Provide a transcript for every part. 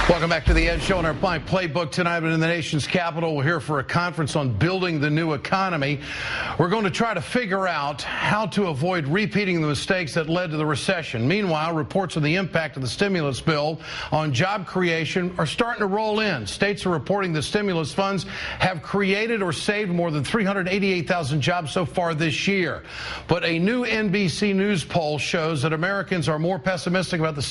Welcome back to the Ed Show. In our playbook tonight in the nation's capital, we're here for a conference on building the new economy. We're going to try to figure out how to avoid repeating the mistakes that led to the recession. Meanwhile, reports of the impact of the stimulus bill on job creation are starting to roll in. States are reporting the stimulus funds have created or saved more than 388,000 jobs so far this year. But a new NBC News poll shows that Americans are more pessimistic about the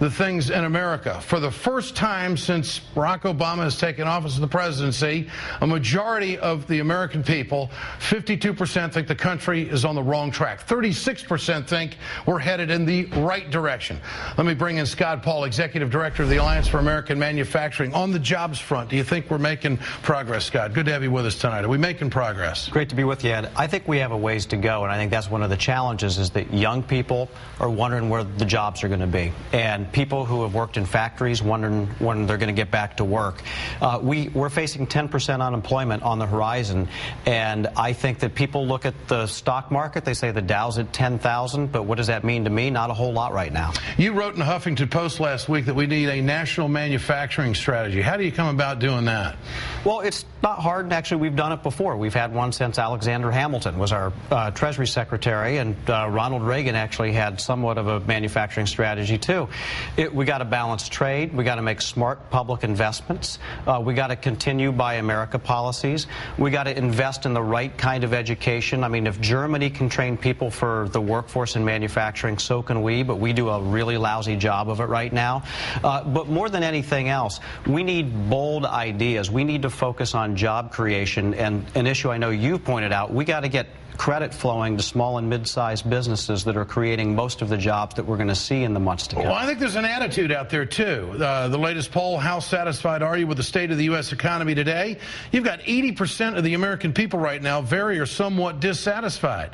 things in America. For the first time since Barack Obama has taken office of the presidency, a majority of the American people, 52%, think the country is on the wrong track. 36% think we're headed in the right direction. Let me bring in Scott Paul, Executive Director of the Alliance for American Manufacturing. On the jobs front, do you think we're making progress, Scott? Good to have you with us tonight. Are we making progress? Great to be with you, Ed. I think we have a ways to go, and I think that's one of the challenges is that young people are wondering where the jobs are going to be. And people who have worked in factories wondering when they're going to get back to work. We're facing 10% unemployment on the horizon, and I think that people look at the stock market, they say the Dow's at 10,000, but what does that mean to me? Not a whole lot right now. You wrote in the Huffington Post last week that we need a national manufacturing strategy. How do you come about doing that? Well, it's not hard, and actually we've done it before. We've had one since Alexander Hamilton was our Treasury Secretary, and Ronald Reagan actually had somewhat of a manufacturing strategy too. We got to balance trade. We got to make smart public investments. We got to continue Buy America policies. We got to invest in the right kind of education. I mean, if Germany can train people for the workforce in manufacturing, so can we, but we do a really lousy job of it right now. But more than anything else, we need bold ideas. We need to focus on job creation, and an issue I know you've pointed out, we got to get credit flowing to small and mid-sized businesses that are creating most of the jobs that we're going to see in the months to come. Well, I think there's an attitude out there, too. The latest poll, how satisfied are you with the state of the U.S. economy today? You've got 80% of the American people right now very or somewhat dissatisfied.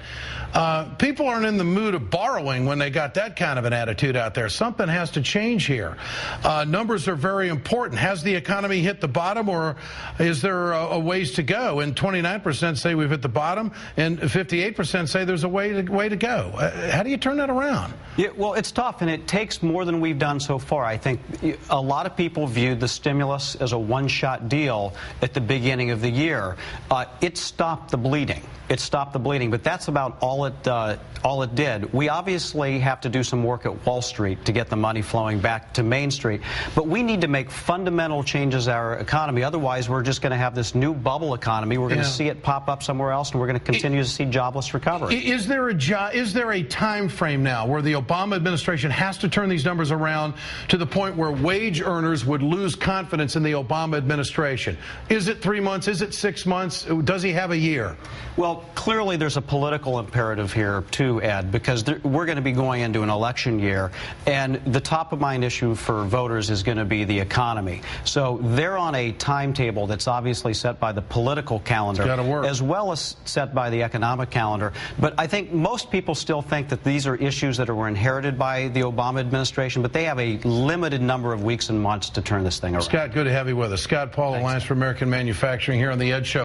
People aren't in the mood of borrowing when they got that kind of an attitude out there. Something has to change here. Numbers are very important. Has the economy hit the bottom, or is there a ways to go? And 29% say we've hit the bottom, and 58% say there's a way to go. How do you turn that around? Yeah, well, it's tough, and it takes more than we've done so far. I think a lot of people viewed the stimulus as a one-shot deal at the beginning of the year. It stopped the bleeding. It stopped the bleeding, but that's about all it did. We obviously have to do some work at Wall Street to get the money flowing back to Main Street, but we need to make fundamental changes to our economy. Otherwise, we're just going to have this new bubble economy. We're going to see it pop up somewhere else, and we're going to continue to see jobless recovery. Is there a time frame now where the Obama administration has to turn these numbers around to the point where wage earners would lose confidence in the Obama administration? Is it 3 months? Is it 6 months? Does he have a year? Well, clearly there's a political imperative here too, Ed, because we're going to be going into an election year, and the top of mind issue for voters is going to be the economy. So they're on a timetable that's obviously set by the political calendar as well as set by the economic calendar. But I think most people still think that these are issues that were inherited by the Obama administration, but they have a limited number of weeks and months to turn this thing around. Scott, good to have you with us. Scott Paul, Alliance for American Manufacturing, here on the Ed Show.